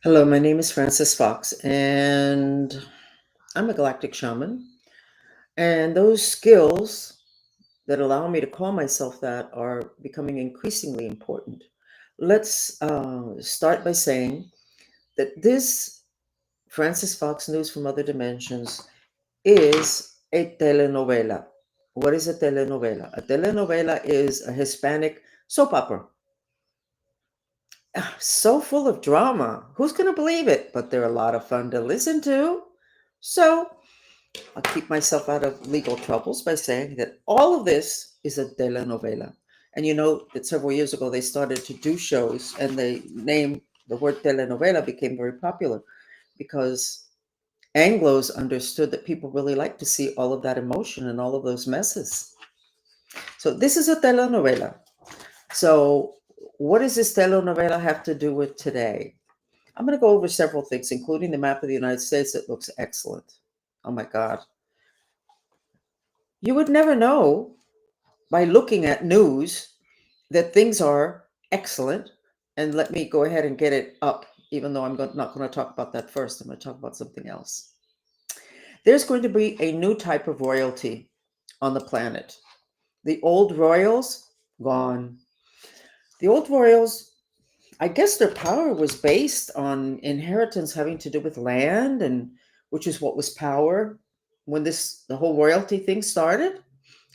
Hello, my name is Francis Fox, and I'm a galactic shaman. And those skills that allow me to call myself that are becoming increasingly important. Let's start by saying that this Francis Fox News from Other Dimensions is a telenovela. What is a telenovela? A telenovela is a Hispanic soap opera. So full of drama. Who's going to believe it? But they're a lot of fun to listen to. So I'll keep myself out of legal troubles by saying that all of this is a telenovela. And you know that several years ago they started to do shows, and the word telenovela became very popular because Anglos understood that people really like to see all of that emotion and all of those messes. So this is a telenovela. So what does this telenovela have to do with today? I'm going to go over several things, including the map of the United States that looks excellent. Oh my God. You would never know by looking at news that things are excellent. And let me go ahead and get it up, even though not going to talk about that first. I'm going to talk about something else. There's going to be a new type of royalty on the planet. The old royals, gone. The old royals, I guess their power was based on inheritance having to do with land, and which is what was power when the whole royalty thing started.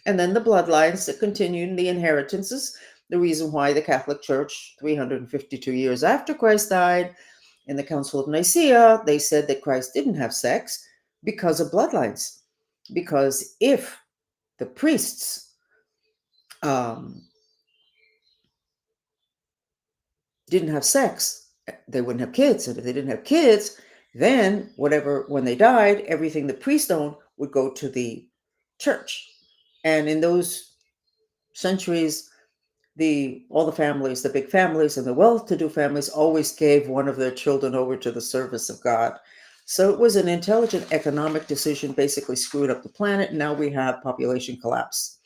And then the bloodlines that continued, the inheritances, the reason why the Catholic Church, 352 years after Christ died, in the Council of Nicaea, they said that Christ didn't have sex because of bloodlines. Because if the priests um, didn't have sex, they wouldn't have kids. And if they didn't have kids, then when they died, everything the priest owned would go to the church. And in those centuries, all the families, the big families and the well-to-do families always gave one of their children over to the service of God. So it was an intelligent economic decision, basically screwed up the planet. And now we have population collapse,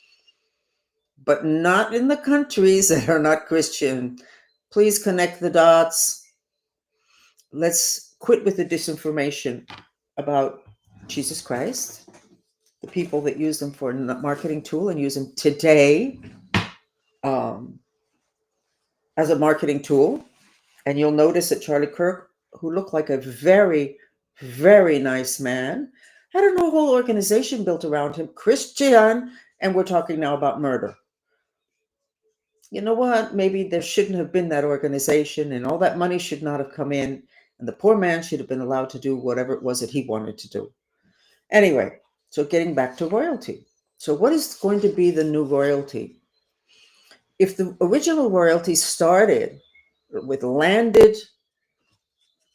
but not in the countries that are not Christian. Please connect the dots. Let's quit with the disinformation about Jesus Christ, the people that use them for a marketing tool and use them today um, as a marketing tool. And you'll notice that Charlie Kirk, who looked like a very, very nice man, had a whole organization built around him, Christian, and we're talking now about murder. You know what? Maybe there shouldn't have been that organization, and all that money should not have come in, and the poor man should have been allowed to do whatever it was that he wanted to do. Anyway, so getting back to royalty. So, what is going to be the new royalty? If the original royalty started with landed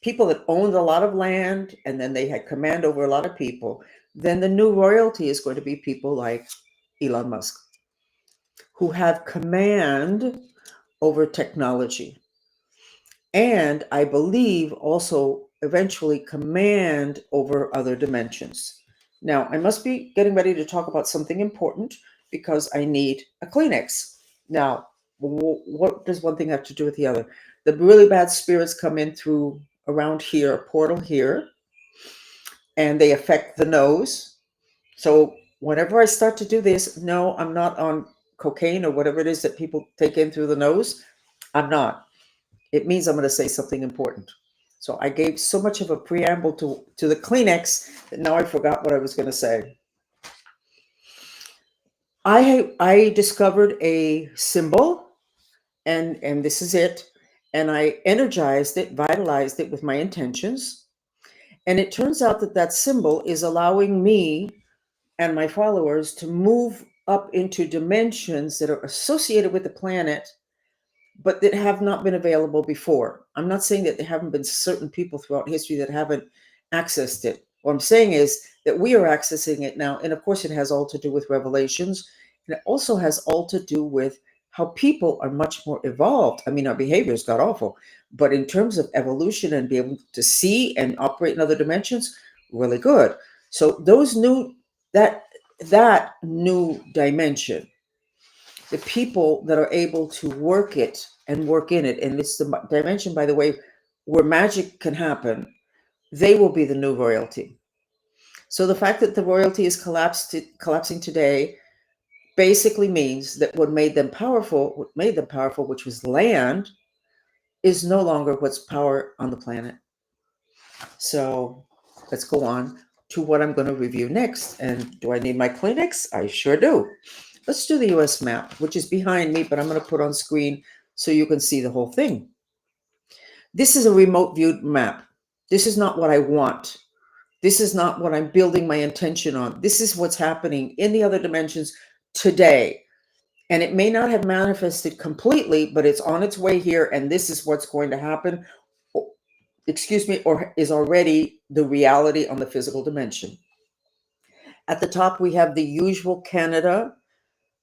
people that owned a lot of land and then they had command over a lot of people, then the new royalty is going to be people like Elon Musk, who have command over technology. And I believe also eventually command over other dimensions. Now, I must be getting ready to talk about something important because I need a Kleenex. Now, what does one thing have to do with the other? The really bad spirits come in through around here, a portal here, and they affect the nose. So whenever I start to do this, no, I'm not on cocaine or whatever it is that people take in through the nose. I'm not. It means I'm going to say something important. So I gave so much of a preamble to the Kleenex that now I forgot what I was going to say. I discovered a symbol, and this is it. And I energized it, vitalized it with my intentions. And it turns out that that symbol is allowing me and my followers to move up into dimensions that are associated with the planet, but that have not been available before. I'm not saying that there haven't been certain people throughout history that haven't accessed it. What I'm saying is that we are accessing it now. And of course, it has all to do with revelations. And it also has all to do with how people are much more evolved. I mean, our behaviors got awful, but in terms of evolution and be able to see and operate in other dimensions, really good. So that that new dimension, the people that are able to work it and work in it, and it's the dimension, by the way, where magic can happen, they will be the new royalty. So the fact that the royalty is collapsing today basically means that what made them powerful, which was land, is no longer what's power on the planet. So let's go on to what I'm going to review next. And do I need my Kleenex? I sure do. Let's do the US map, which is behind me, but I'm going to put on screen so you can see the whole thing. This is a remote viewed map. This is not what I want. This is not what I'm building my intention on. This is what's happening in the other dimensions today. And it may not have manifested completely, but it's on its way here. And this is what's going to happen, or is already the reality on the physical dimension. At the top, we have the usual Canada.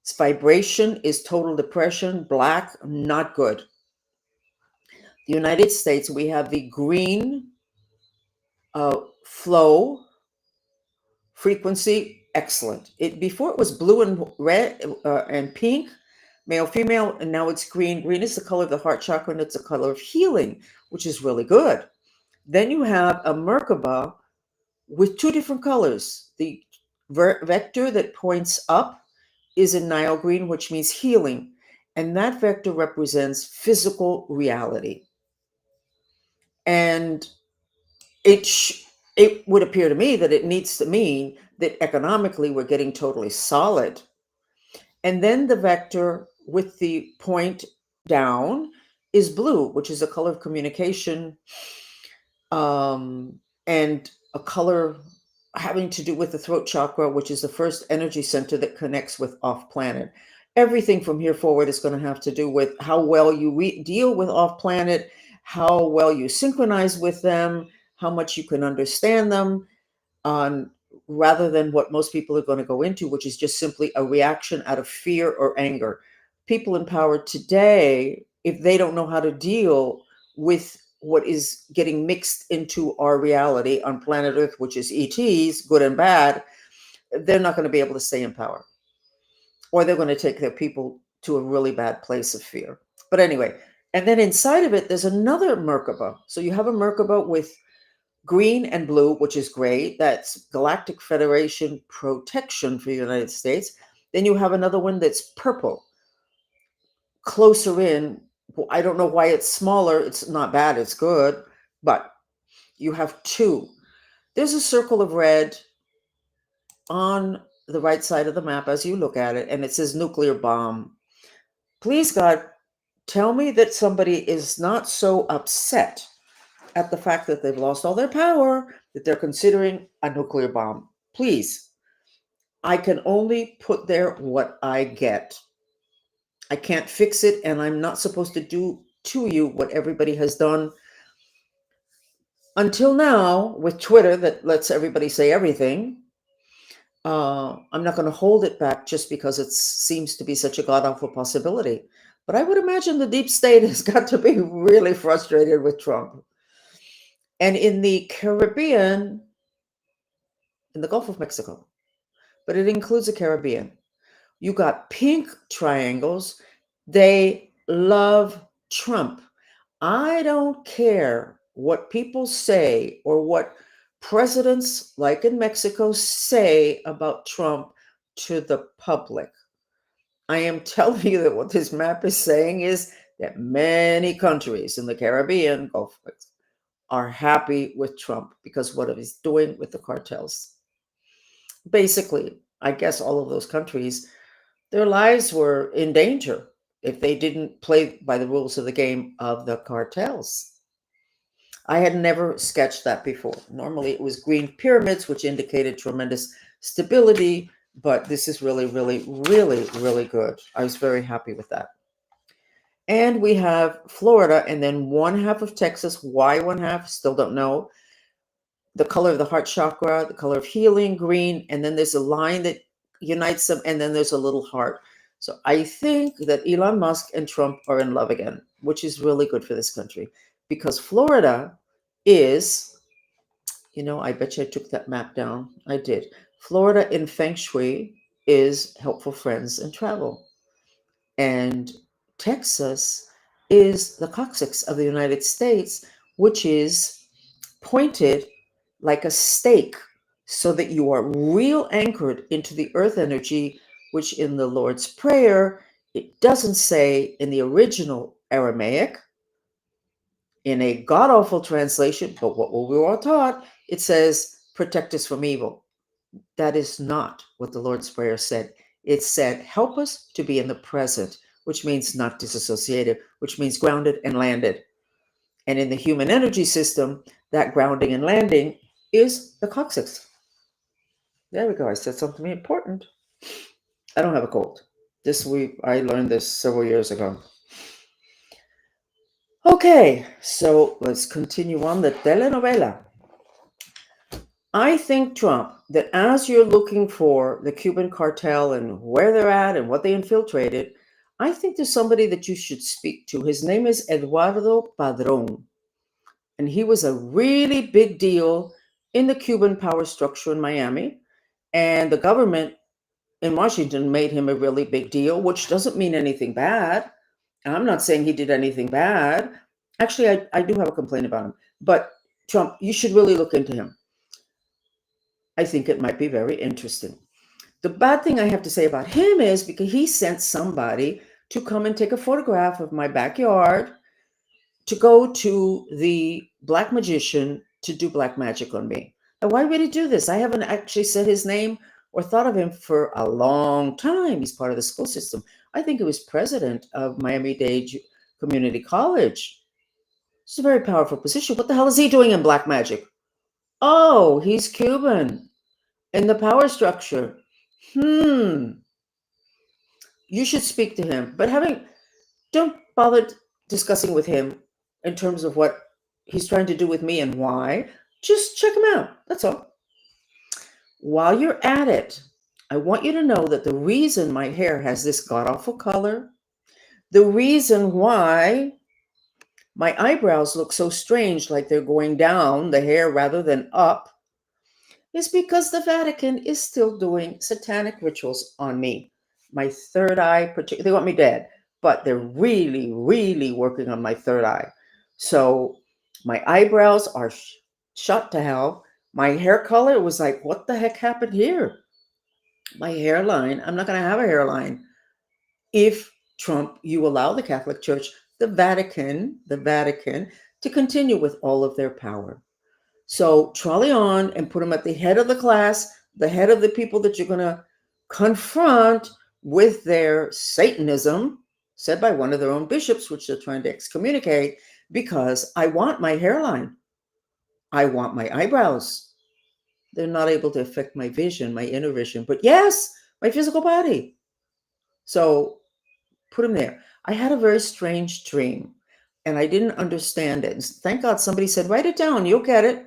Its vibration is total depression, black, not good. The United States, we have the green flow frequency, excellent. Before it was blue and red and pink, male, female, and now it's green. Green is the color of the heart chakra, and it's the color of healing, which is really good. Then you have a Merkaba with two different colors. The vector that points up is in Nile green, which means healing. And that vector represents physical reality. And it would appear to me that it needs to mean that economically we're getting totally solid. And then the vector with the point down is blue, which is a color of communication, and a color having to do with the throat chakra, which is the first energy center that connects with off planet. Everything from here forward is going to have to do with how well you deal with off planet, how well you synchronize with them, how much you can understand them, rather than what most people are going to go into, which is just simply a reaction out of fear or anger. People in power today, if they don't know how to deal with what is getting mixed into our reality on planet Earth, which is ETs, good and bad, they're not going to be able to stay in power. Or they're going to take their people to a really bad place of fear. But anyway, and then inside of it, there's another Merkaba. So you have a Merkaba with green and blue, which is great. That's Galactic Federation protection for the United States. Then you have another one that's purple, closer in. I don't know why it's smaller. It's not bad. It's good. But you have two. There's a circle of red on the right side of the map as you look at it, and it says nuclear bomb. Please, God, tell me that somebody is not so upset at the fact that they've lost all their power that they're considering a nuclear bomb. Please. I can only put there what I get. I can't fix it, and I'm not supposed to do to you what everybody has done until now with Twitter that lets everybody say everything. I'm not going to hold it back just because it seems to be such a god-awful possibility. But I would imagine the deep state has got to be really frustrated with Trump. And in the Caribbean, in the Gulf of Mexico, but it includes the Caribbean, you got pink triangles. They love Trump. I don't care what people say or what presidents, like in Mexico, say about Trump to the public. I am telling you that what this map is saying is that many countries in the Caribbean, Gulf are happy with Trump because what he's doing with the cartels. Basically, I guess all of those countries, their lives were in danger if they didn't play by the rules of the game of the cartels. I had never sketched that before. Normally it was green pyramids, which indicated tremendous stability, but this is really, really, really, really good. I was very happy with that. And we have Florida, and then one half of Texas. Why one half? Still don't know. The color of the heart chakra, the color of healing, green, and then there's a line that unites them, and then there's a little heart. So I think that Elon Musk and Trump are in love again, which is really good for this country because Florida is, I bet you I took that map down. I did. Florida in Feng Shui is helpful friends and travel. And Texas is the coccyx of the United States, which is pointed like a stake, so that you are real anchored into the earth energy, which in the Lord's Prayer, it doesn't say in the original Aramaic, in a god awful translation, but what we were all taught, it says, protect us from evil. That is not what the Lord's Prayer said. It said, help us to be in the present, which means not disassociated, which means grounded and landed. And in the human energy system, that grounding and landing is the coccyx. There we go. I said something important. I don't have a cold. This week, I learned this several years ago. Okay, so let's continue on the telenovela. I think, Trump, that as you're looking for the Cuban cartel and where they're at and what they infiltrated, I think there's somebody that you should speak to. His name is Eduardo Padron. And he was a really big deal in the Cuban power structure in Miami. And the government in Washington made him a really big deal, which doesn't mean anything bad. I'm not saying he did anything bad. Actually, I do have a complaint about him. But Trump, you should really look into him. I think it might be very interesting. The bad thing I have to say about him is because he sent somebody to come and take a photograph of my backyard to go to the black magician to do black magic on me. Now, why would he do this? I haven't actually said his name or thought of him for a long time. He's part of the school system. I think he was president of Miami-Dade Community College. It's a very powerful position. What the hell is he doing in black magic? Oh, he's Cuban in the power structure. You should speak to him, but don't bother discussing with him in terms of what he's trying to do with me and why. Just check him out. That's all. While you're at it, I want you to know that the reason my hair has this god-awful color, the reason why my eyebrows look so strange, like they're going down the hair rather than up, is because the Vatican is still doing satanic rituals on me. My third eye, they want me dead, but they're really, really working on my third eye. So my eyebrows are shot to hell. My hair color was like, what the heck happened here? My hairline, I'm not going to have a hairline. If, Trump, you allow the Catholic Church, the Vatican, to continue with all of their power. So trolley on and put them at the head of the class, the head of the people that you're going to confront with their Satanism, said by one of their own bishops, which they're trying to excommunicate, because I want my hairline. I want my eyebrows. They're not able to affect my vision, my inner vision, but yes, my physical body. So put them there. I had a very strange dream and I didn't understand it. Thank God somebody said, write it down, you'll get it.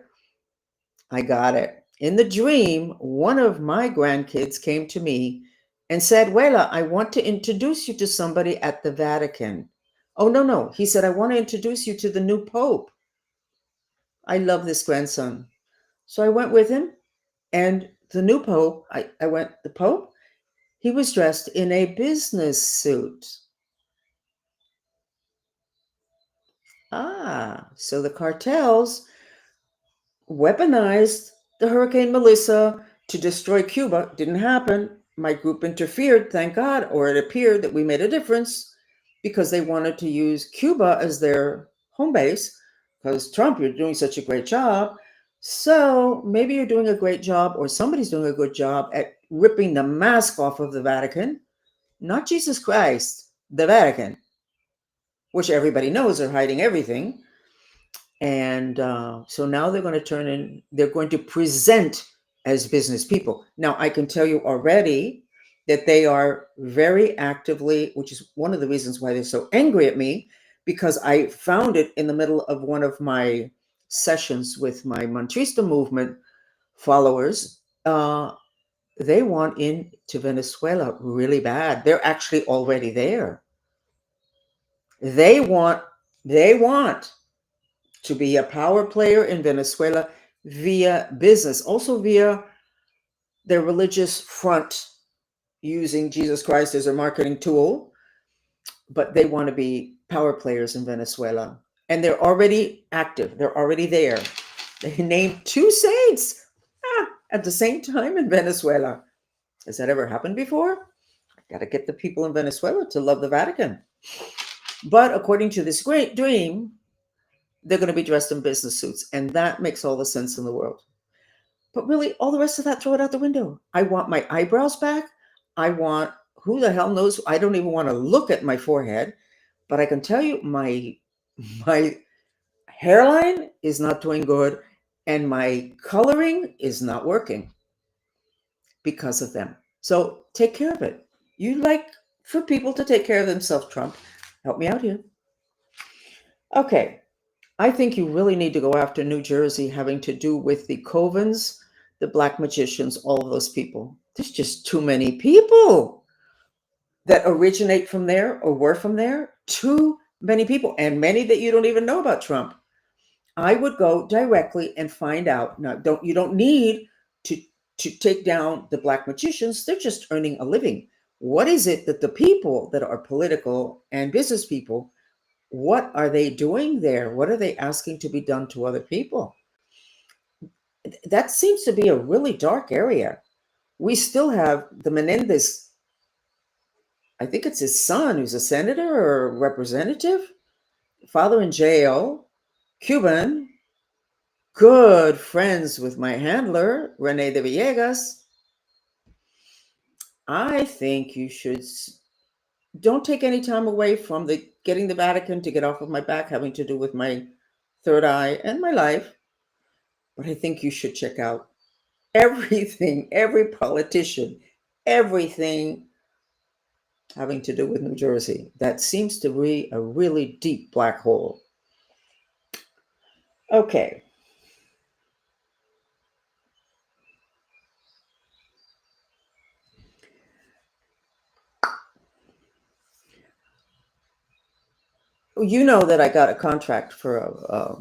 I got it. In the dream, one of my grandkids came to me and said, Wela, I want to introduce you to somebody at the Vatican. Oh, no. He said, I want to introduce you to the new Pope. I love this grandson. So I went with him, and the new Pope, the Pope, he was dressed in a business suit. So the cartels weaponized the Hurricane Melissa to destroy Cuba. Didn't happen. My group interfered, thank God, or it appeared that we made a difference because they wanted to use Cuba as their home base. Because Trump, you're doing such a great job. So maybe you're doing a great job, or somebody's doing a good job at ripping the mask off of the Vatican. Not Jesus Christ, the Vatican, which everybody knows are hiding everything. And so now they're going to they're going to present as business people. Now, I can tell you already that they are very actively, which is one of the reasons why they're so angry at me, because I found it in the middle of one of my sessions with my Montrista movement followers. They want into Venezuela really bad. They're actually already there. They want to be a power player in Venezuela via business, also via their religious front, using Jesus Christ as a marketing tool. But they want to be power players in Venezuela. And they're already active. They're already there. They named two saints at the same time in Venezuela. Has that ever happened before? I got to get the people in Venezuela to love the Vatican. But according to this great dream, they're going to be dressed in business suits. And that makes all the sense in the world. But really, all the rest of that, throw it out the window. I want my eyebrows back. I want, who the hell knows? I don't even want to look at my forehead. But I can tell you, my hairline is not doing good, and my coloring is not working because of them. So take care of it. You like for people to take care of themselves, Trump. Help me out here. Okay. I think you really need to go after New Jersey having to do with the covens, the black magicians, all of those people. There's just too many people that originate from there or were from there. Too many people, and many that you don't even know about Trump. I would go directly and find out. Now, you don't need to take down the black magicians. They're just earning a living. What is it that the people that are political and business people, what are they doing there? What are they asking to be done to other people? That seems to be a really dark area. We still have the Menendez, I think it's his son, who's a senator or a representative, father in jail, Cuban, good friends with my handler, Rene de Villegas. I think you should don't take any time away from getting the Vatican to get off of my back, having to do with my third eye and my life. But I think you should check out everything, every politician, everything having to do with New Jersey. That seems to be a really deep black hole. Okay. You know that I got a contract for a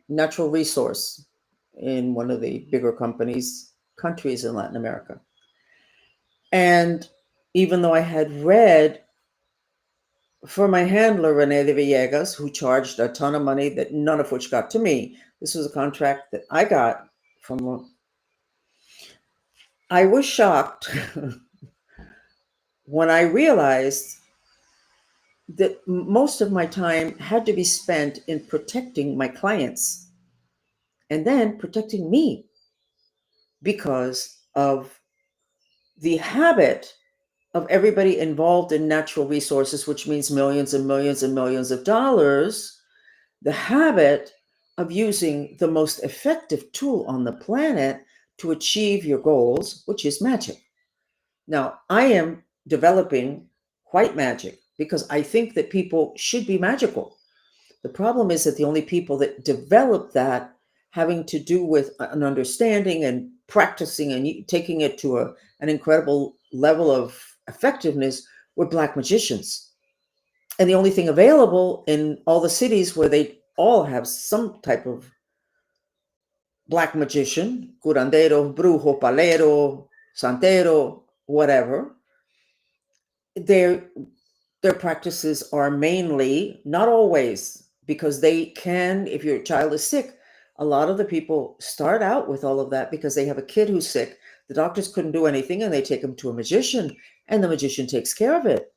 natural resource in one of the bigger countries in Latin America. And even though I had read for my handler, Rene de Villegas, who charged a ton of money that none of which got to me, this was a contract that I got from. I was shocked when I realized that most of my time had to be spent in protecting my clients and then protecting me because of the habit of everybody involved in natural resources, which means millions and millions and millions of dollars, the habit of using the most effective tool on the planet to achieve your goals, which is magic. Now, I am developing white magic because I think that people should be magical. The problem is that the only people that develop that having to do with an understanding and practicing and taking it to an incredible level of effectiveness were black magicians. And the only thing available in all the cities where they all have some type of black magician, curandero, brujo, palero, santero, whatever, their practices are mainly, not always, because they can, if your child is sick, a lot of the people start out with all of that because they have a kid who's sick. The doctors couldn't do anything and they take them to a magician and the magician takes care of it.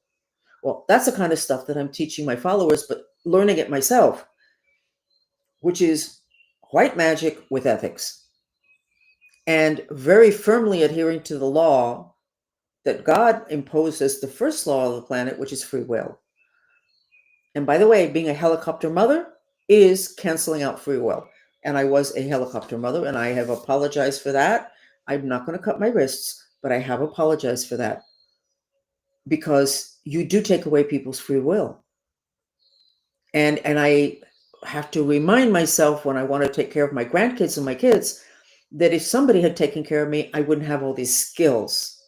Well, that's the kind of stuff that I'm teaching my followers, but learning it myself, which is white magic with ethics and very firmly adhering to the law that God imposed as the first law of the planet, which is free will. And by the way, being a helicopter mother is canceling out free will. And I was a helicopter mother, and I have apologized for that. I'm not going to cut my wrists, but I have apologized for that because you do take away people's free will. And I have to remind myself when I want to take care of my grandkids and my kids that if somebody had taken care of me, I wouldn't have all these skills.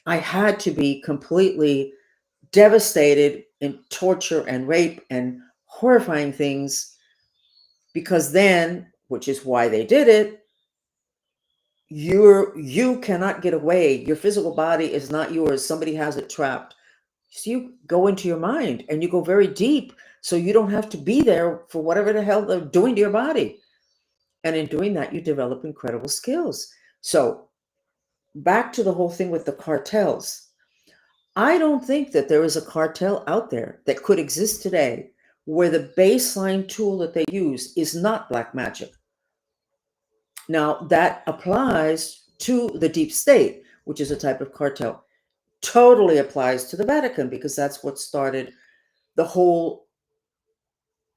I had to be completely devastated in torture and rape and horrifying things because then, which is why they did it, you cannot get away. Your physical body is not yours. Somebody has it trapped. So you go into your mind and you go very deep So you don't have to be there for whatever the hell they're doing to your body. And in doing that, you develop incredible skills. So back to the whole thing with the cartels. I don't think that there is a cartel out there that could exist today where the baseline tool that they use is not black magic. Now, that applies to the deep state, which is a type of cartel. Totally applies to the Vatican because that's what started the whole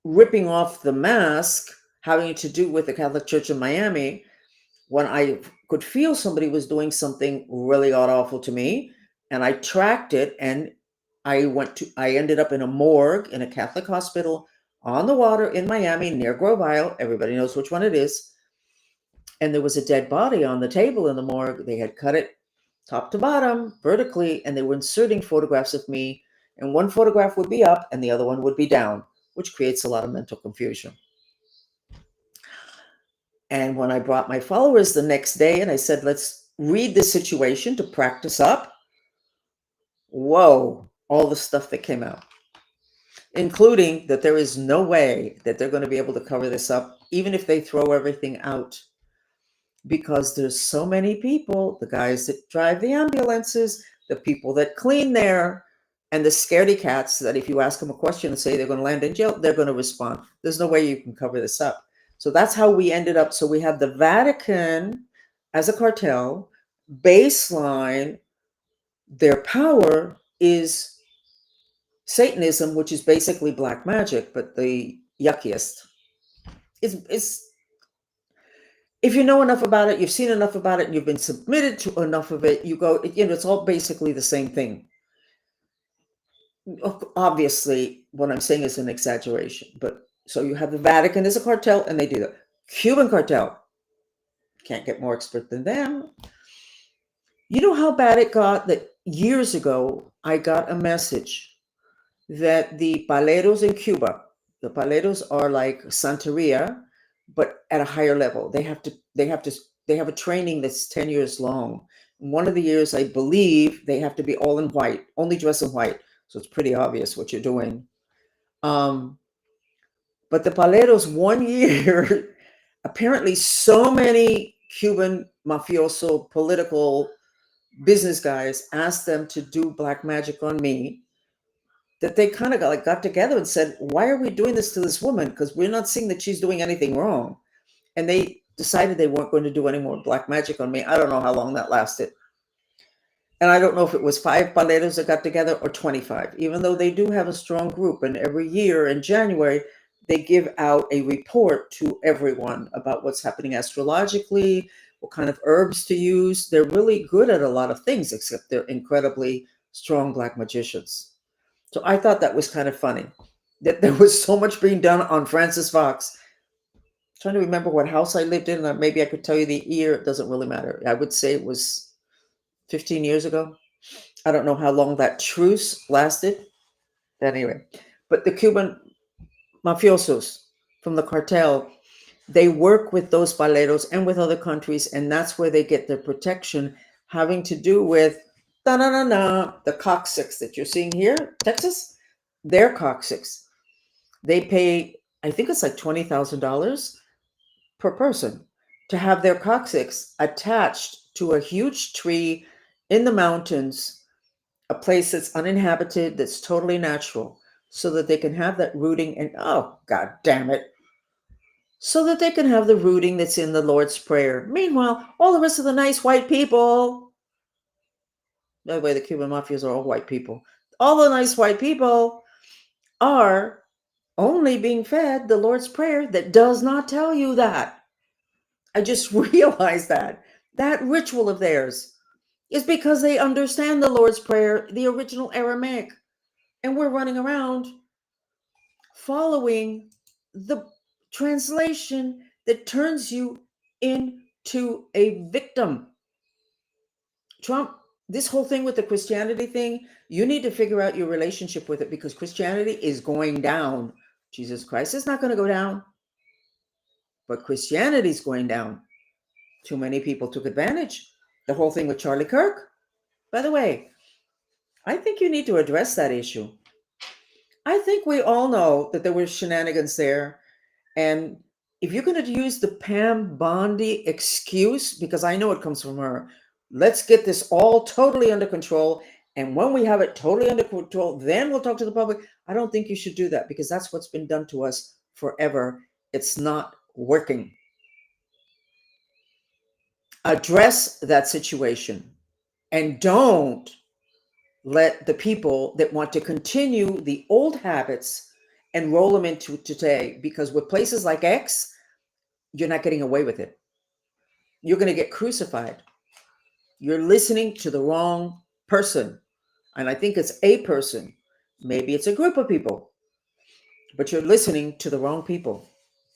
ripping off the mask having to do with the Catholic Church in Miami. When I could feel somebody was doing something really awful to me, and I tracked it, and I ended up in a morgue in a Catholic hospital on the water in Miami near Grove Isle. Everybody knows which one it is. And there was a dead body on the table in the morgue. They had cut it top to bottom vertically, and they were inserting photographs of me. And one photograph would be up and the other one would be down, which creates a lot of mental confusion. And when I brought my followers the next day and I said, let's read the situation to practice up, whoa, all the stuff that came out, including that there is no way that they're going to be able to cover this up, even if they throw everything out, because there's so many people, the guys that drive the ambulances, the people that clean there, and the scaredy cats that if you ask them a question and say they're going to land in jail, they're going to respond. There's no way you can cover this up. So that's how we ended up. So we have the Vatican as a cartel. Baseline, their power is Satanism, which is basically black magic, but the yuckiest. It's if you know enough about it, you've seen enough about it, and you've been submitted to enough of it, you go, it's all basically the same thing. Obviously, what I'm saying is an exaggeration, but so you have the Vatican as a cartel, and they do that. Cuban cartel, can't get more expert than them. You know how bad it got that years ago, I got a message that the paleros in Cuba, the paleros are like Santeria, but at a higher level. They have a training that's 10 years long. One of the years, I believe, they have to be all in white, only dress in white. So it's pretty obvious what you're doing. But the paleros 1 year, apparently so many Cuban mafioso political business guys asked them to do black magic on me that they kind of got together and said, why are we doing this to this woman? Because we're not seeing that she's doing anything wrong. And they decided they weren't going to do any more black magic on me. I don't know how long that lasted. And I don't know if it was 5 paleros that got together or 25, even though they do have a strong group. And every year in January, they give out a report to everyone about what's happening astrologically, what kind of herbs to use. They're really good at a lot of things, except they're incredibly strong black magicians. So I thought that was kind of funny that there was so much being done on Francis Fox. I'm trying to remember what house I lived in. Maybe I could tell you the year. It doesn't really matter. I would say it was 15 years ago. I don't know how long that truce lasted. Anyway, but the Cuban mafiosos from the cartel, they work with those paleros and with other countries, and that's where they get their protection, having to do with the coccyx that you're seeing here, Texas. Their coccyx. They pay, I think it's like $20,000 per person to have their coccyx attached to a huge tree in the mountains, a place that's uninhabited, that's totally natural, so that they can have that rooting. And oh, God damn it. So that they can have the rooting that's in the Lord's Prayer. Meanwhile, all the rest of the nice white people, by the way, the Cuban mafias are all white people. All the nice white people are only being fed the Lord's Prayer that does not tell you that. I just realized that ritual of theirs is because they understand the Lord's Prayer, the original Aramaic. And we're running around following the translation that turns you into a victim. Trump, this whole thing with the Christianity thing, you need to figure out your relationship with it, because Christianity is going down. Jesus Christ is not going to go down, but Christianity is going down. Too many people took advantage. The whole thing with Charlie Kirk. By the way, I think you need to address that issue. I think we all know that there were shenanigans there. And if you're going to use the Pam Bondi excuse, because I know it comes from her, let's get this all totally under control. And when we have it totally under control, then we'll talk to the public. I don't think you should do that, because that's what's been done to us forever. It's not working. Address that situation and don't let the people that want to continue the old habits and roll them into today, because with places like X, you're not getting away with it. You're going to get crucified. You're listening to the wrong person. And I think it's a person. Maybe it's a group of people, but you're listening to the wrong people.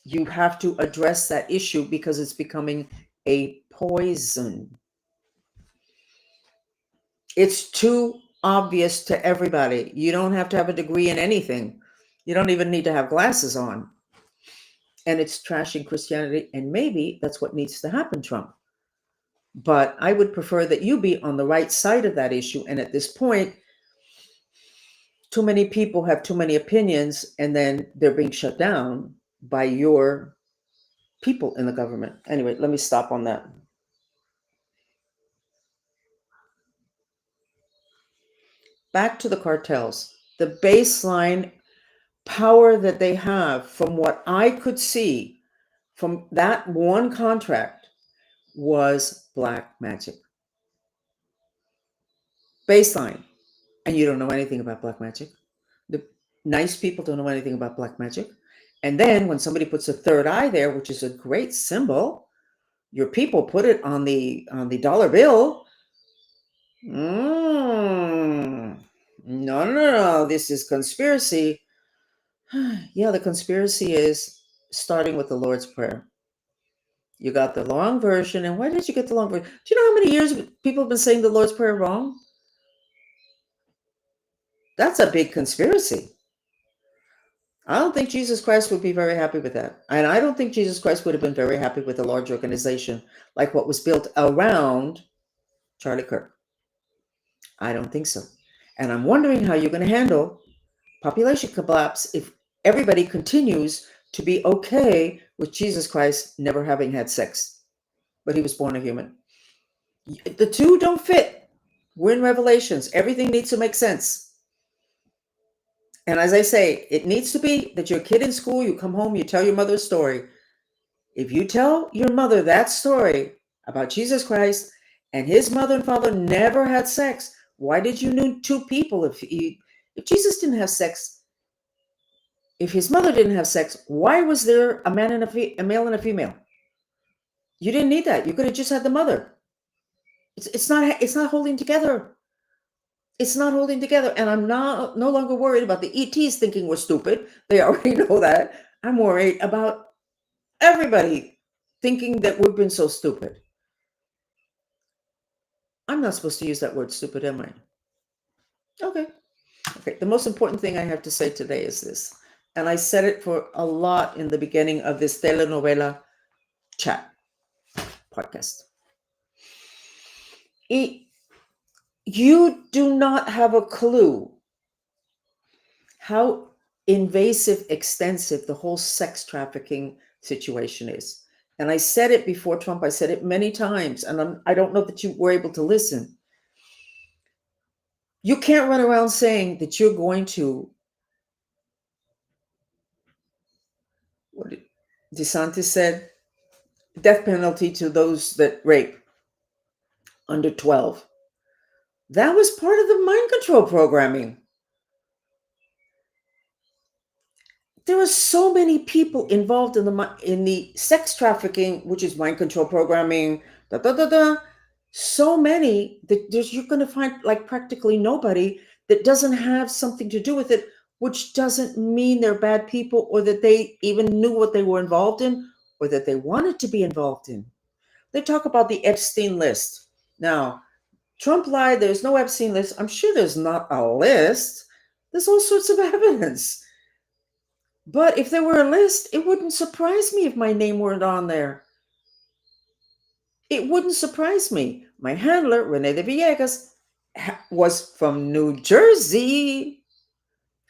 You have to address that issue, because it's becoming a poison. It's too obvious to everybody. You don't have to have a degree in anything. You don't even need to have glasses on. And it's trashing Christianity. And maybe that's what needs to happen, Trump. But I would prefer that you be on the right side of that issue. And at this point, too many people have too many opinions, and then they're being shut down by your people in the government. Anyway, let me stop on that. Back to the cartels. The baseline power that they have, from what I could see from that one contract, was black magic. Baseline. And you don't know anything about black magic. The nice people don't know anything about black magic. And then when somebody puts a third eye there, which is a great symbol, your people put it on the dollar bill. No, this is conspiracy. Yeah, the conspiracy is starting with the Lord's Prayer. You got the long version. And why did you get the long version? Do you know how many years people have been saying the Lord's Prayer wrong? That's a big conspiracy. I don't think Jesus Christ would be very happy with that. And I don't think Jesus Christ would have been very happy with a large organization like what was built around Charlie Kirk. I don't think so. And I'm wondering how you're going to handle population collapse if everybody continues to be okay with Jesus Christ never having had sex, but he was born a human. The two don't fit. We're in Revelations. Everything needs to make sense. And as I say, it needs to be that your kid in school, you come home, you tell your mother a story. If you tell your mother that story about Jesus Christ and his mother and father never had sex, why did you need two people? If Jesus didn't have sex, if his mother didn't have sex, why was there a man and a male and a female? You didn't need that. You could have just had the mother. It's not holding together. It's not holding together. And I'm no longer worried about the ETs thinking we're stupid. They already know that. I'm worried about everybody thinking that we've been so stupid. I'm not supposed to use that word stupid, am I? Okay. The most important thing I have to say today is this. And I said it for a lot in the beginning of this telenovela chat podcast. You do not have a clue how invasive, extensive the whole sex trafficking situation is. And I said it before Trump. I said it many times, and I don't know that you were able to listen. You can't run around saying that you're going to, what DeSantis said, death penalty to those that rape under 12. That was part of the mind control programming. There are so many people involved in the sex trafficking, which is mind control programming. So many that you're going to find like practically nobody that doesn't have something to do with it, which doesn't mean they're bad people or that they even knew what they were involved in or that they wanted to be involved in. They talk about the Epstein list. Now, Trump lied. There's no Epstein list. I'm sure there's not a list. There's all sorts of evidence. But if there were a list, it wouldn't surprise me if my name weren't on there. It wouldn't surprise me. My handler, Rene de Villegas, was from New Jersey.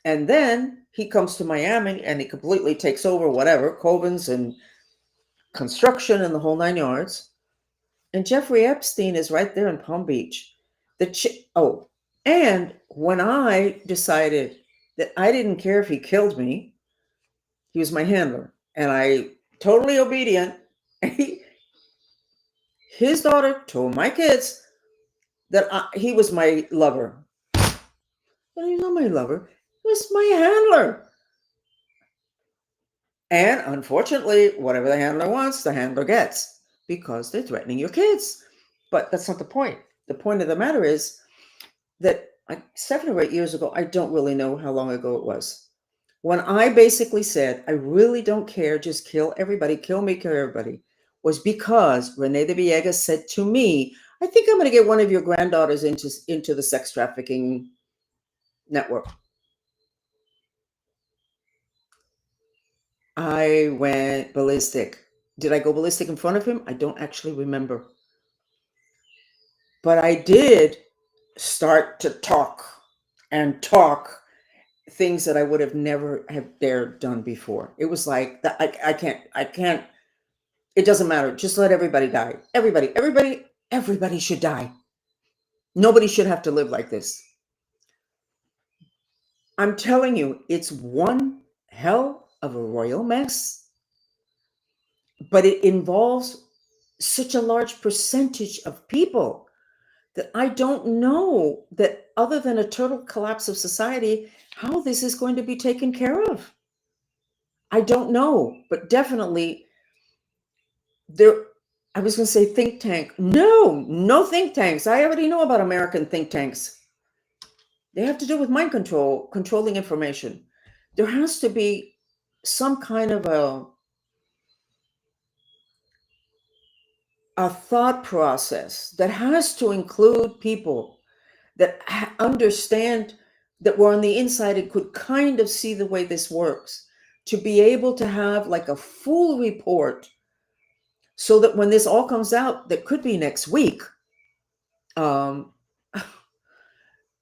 And then he comes to Miami and he completely takes over whatever, Cobans and construction and the whole 9 yards. And Jeffrey Epstein is right there in Palm Beach. And when I decided that I didn't care if he killed me, he was my handler, and I totally obedient. His daughter told my kids that he was my lover. But he's not my lover. He was my handler. And unfortunately, whatever the handler wants, the handler gets, because they're threatening your kids. But that's not the point. The point of the matter is that 7 or 8 years ago, I don't really know how long ago it was, when I basically said, I really don't care, just kill everybody, kill me, kill everybody, was because Renee de Villegas said to me, I think I'm going to get one of your granddaughters into the sex trafficking network. I went ballistic. Did I go ballistic in front of him? I don't actually remember. But I did start to talk things that I would have never have dared done before. It was like, I can't, it doesn't matter. Just let everybody die. Everybody should die. Nobody should have to live like this. I'm telling you, it's one hell of a royal mess, but it involves such a large percentage of people that I don't know that, other than a total collapse of society, how this is going to be taken care of. I don't know, but definitely there. I was going to say think tank. No think tanks. I already know about American think tanks. They have to do with mind control, controlling information. There has to be some kind of a thought process that has to include people that understand, that were on the inside and could kind of see the way this works, to be able to have like a full report, so that when this all comes out, that could be next week, um,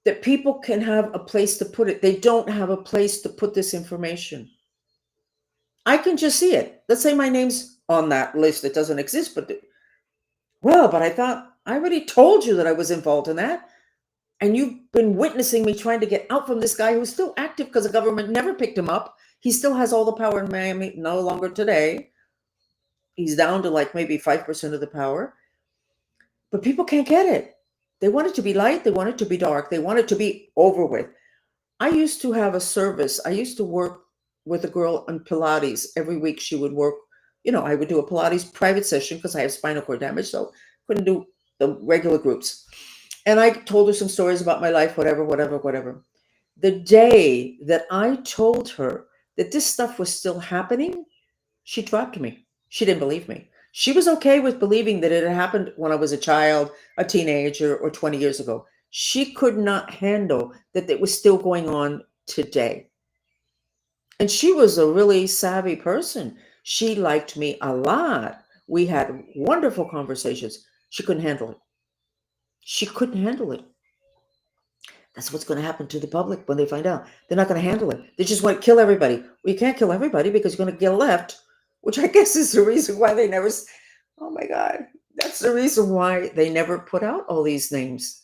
that people can have a place to put it. They don't have a place to put this information. I can just see it. Let's say my name's on that list. It doesn't exist, but but I thought I already told you that I was involved in that. And you've been witnessing me trying to get out from this guy who's still active because the government never picked him up. He still has all the power in Miami, no longer today. He's down to like maybe 5% of the power. But people can't get it. They want it to be light. They want it to be dark. They want it to be over with. I used to have a service. I used to work with a girl on Pilates. Every week she would work. I would do a Pilates private session because I have spinal cord damage, so couldn't do the regular groups. And I told her some stories about my life, whatever. The day that I told her that this stuff was still happening, she dropped me. She didn't believe me. She was okay with believing that it had happened when I was a child, a teenager, or 20 years ago. She could not handle that it was still going on today. And she was a really savvy person. She liked me a lot. We had wonderful conversations. She couldn't handle it. She couldn't handle it. That's what's going to happen to the public when they find out. They're not going to handle it. They just want to kill everybody. Well, you can't kill everybody because you're going to get left, which I guess is the reason why they never. Oh my God. That's the reason why they never put out all these names,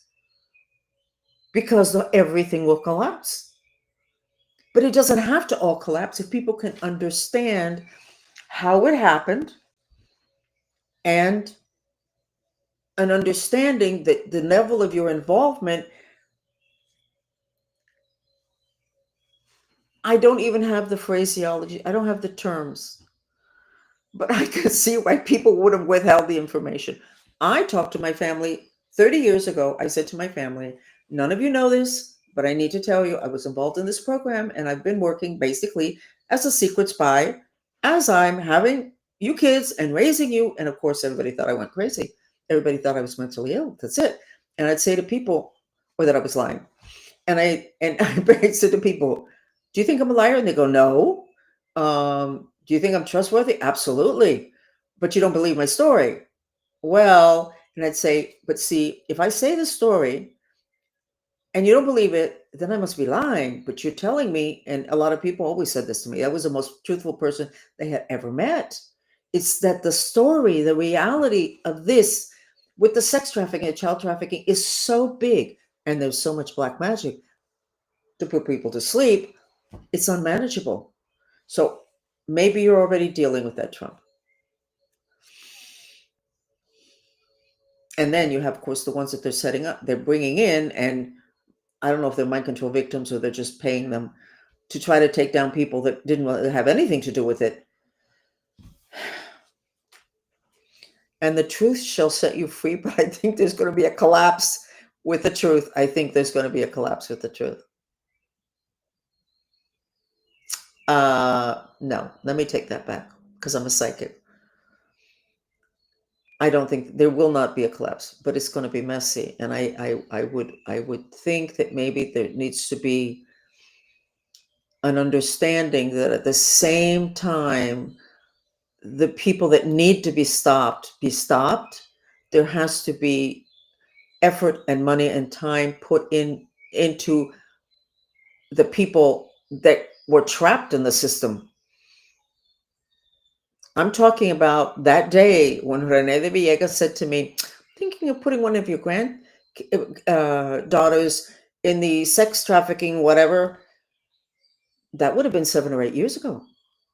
because everything will collapse. But it doesn't have to all collapse if people can understand how it happened, and an understanding that the level of your involvement. I don't even have the phraseology. I don't have the terms, but I can see why people would have withheld the information. I talked to my family 30 years ago. I said to my family, none of you know this, but I need to tell you, I was involved in this program and I've been working basically as a secret spy as I'm having you kids and raising you. And of course, everybody thought I went crazy. Everybody thought I was mentally ill. That's it. And I'd say to people, or that I was lying. And I said to people, do you think I'm a liar? And they go, no. Do you think I'm trustworthy? Absolutely. But you don't believe my story. Well, and I'd say, but see, if I say the story and you don't believe it, then I must be lying. But you're telling me, and a lot of people always said this to me, I was the most truthful person they had ever met. It's that the story, the reality of this with the sex trafficking and child trafficking is so big, and there's so much black magic to put people to sleep, it's unmanageable. So maybe you're already dealing with that, Trump. And then you have, of course, the ones that they're setting up, they're bringing in, and I don't know if they're mind control victims or they're just paying them to try to take down people that didn't have anything to do with it. And the truth shall set you free, but I think there's going to be a collapse with the truth. I think there's going to be a collapse with the truth. No, let me take that back because I'm a psychic. I don't think there will not be a collapse, but it's going to be messy. And I would think that maybe there needs to be an understanding that at the same time, the people that need to be stopped. There has to be effort and money and time put into the people that were trapped in the system. I'm talking about that day when Rene de Villegas said to me, thinking of putting one of your daughters in the sex trafficking, whatever. That would have been 7 or 8 years ago.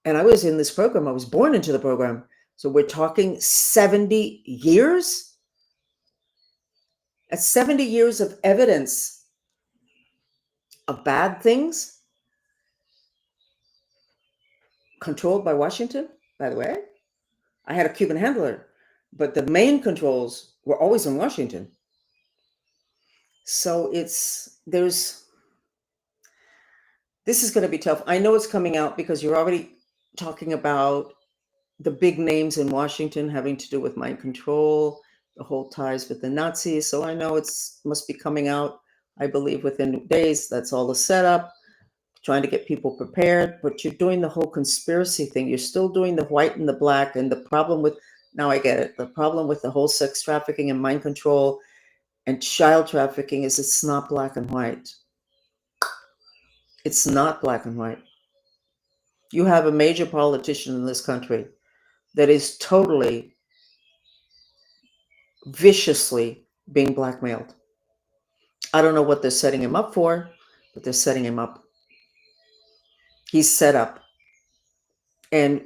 And I was in this program. I was born into the program. So we're talking 70 years. That's 70 years of evidence of bad things controlled by Washington, by the way. I had a Cuban handler, but the main controls were always in Washington. So this is going to be tough. I know it's coming out because you're already talking about the big names in Washington having to do with mind control, the whole ties with the Nazis. So I know must be coming out, I believe, within days. That's all the setup, trying to get people prepared. But you're doing the whole conspiracy thing. You're still doing the white and the black. And the problem with, now I get it, the problem with the whole sex trafficking and mind control and child trafficking is it's not black and white. It's not black and white. You have a major politician in this country that is totally, viciously being blackmailed. I don't know what they're setting him up for, but they're setting him up. He's set up. And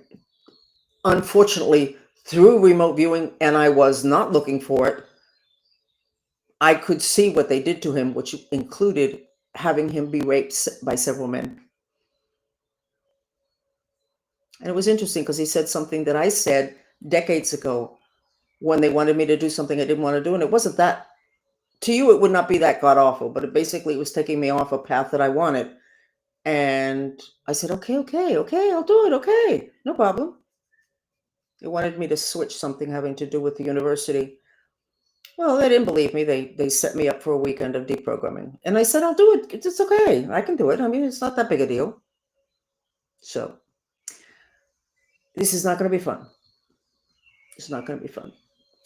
unfortunately, through remote viewing, and I was not looking for it, I could see what they did to him, which included having him be raped by several men. And it was interesting because he said something that I said decades ago when they wanted me to do something I didn't want to do. And it wasn't that, to you, it would not be that god awful, but it basically was taking me off a path that I wanted. And I said, okay, I'll do it. Okay, no problem. They wanted me to switch something having to do with the university. Well, they didn't believe me. They set me up for a weekend of deprogramming. And I said, I'll do it. It's okay. I can do it. I mean, it's not that big a deal. So this is not going to be fun. It's not going to be fun.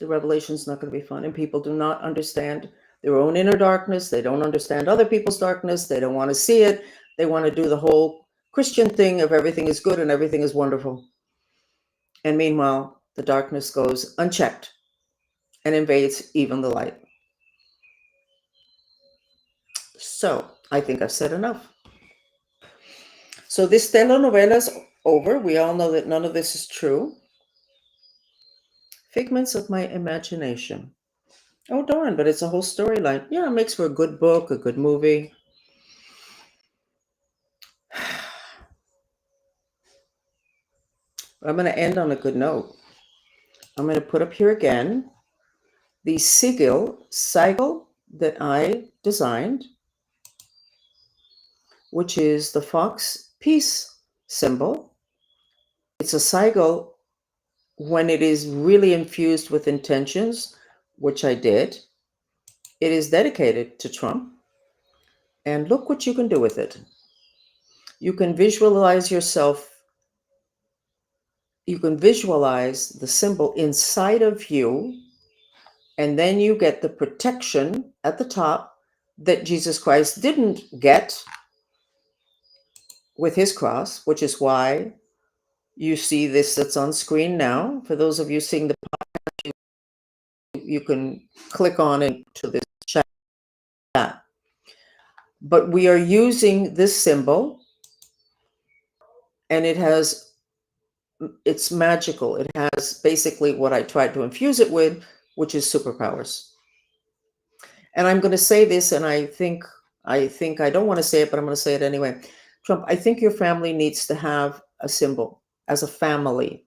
The revelation is not going to be fun. And people do not understand their own inner darkness. They don't understand other people's darkness. They don't want to see it. They want to do the whole Christian thing of everything is good and everything is wonderful. And meanwhile, the darkness goes unchecked and invades even the light. So I think I've said enough. So this telenovela is over. We all know that none of this is true. Figments of my imagination. Oh, darn, but it's a whole storyline. Yeah, it makes for a good book, a good movie. I'm going to end on a good note. I'm going to put up here again the sigil that I designed, which is the fox peace symbol. It's a sigil when it is really infused with intentions, which I did. It is dedicated to Trump. And look what you can do with it. You can visualize yourself. You can visualize the symbol inside of you, and then you get the protection at the top that Jesus Christ didn't get with his cross, which is why you see this that's on screen now. For those of you seeing the, you can click on it to this chat. But we are using this symbol, and it's magical. It has basically what I tried to infuse it with, which is superpowers. And I'm going to say this, and I think I don't want to say it, but I'm going to say it anyway. Trump, I think your family needs to have a symbol as a family.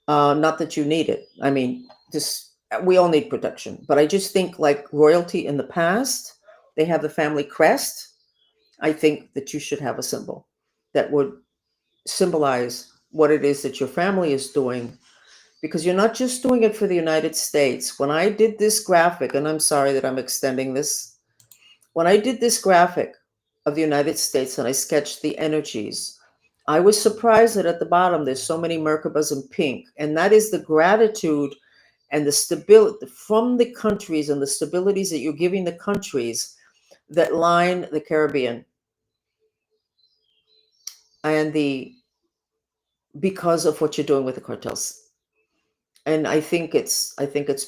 Not that you need it. I mean, just we all need protection, but I just think like royalty in the past, they have the family crest. I think that you should have a symbol that would symbolize what it is that your family is doing, because you're not just doing it for the United States. When I did this graphic, and I'm sorry that I'm extending this, when I did this graphic of the United States and I sketched the energies, I was surprised that at the bottom there's so many Merkabahs in pink, and that is the gratitude and the stability from the countries and the stabilities that you're giving the countries that line the Caribbean, and the because of what you're doing with the cartels. And I think it's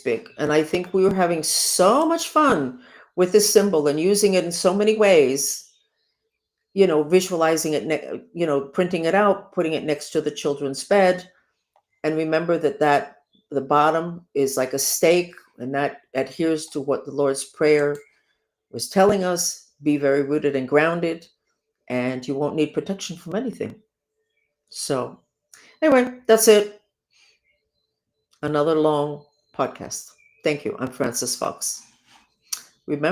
big, and I think we were having so much fun with this symbol and using it in so many ways, visualizing it, printing it out, putting it next to the children's bed. And remember that the bottom is like a stake, and that adheres to what the Lord's Prayer was telling us: be very rooted and grounded, and you won't need protection from anything. So anyway, that's it. Another long podcast. Thank you. I'm Frances Fox.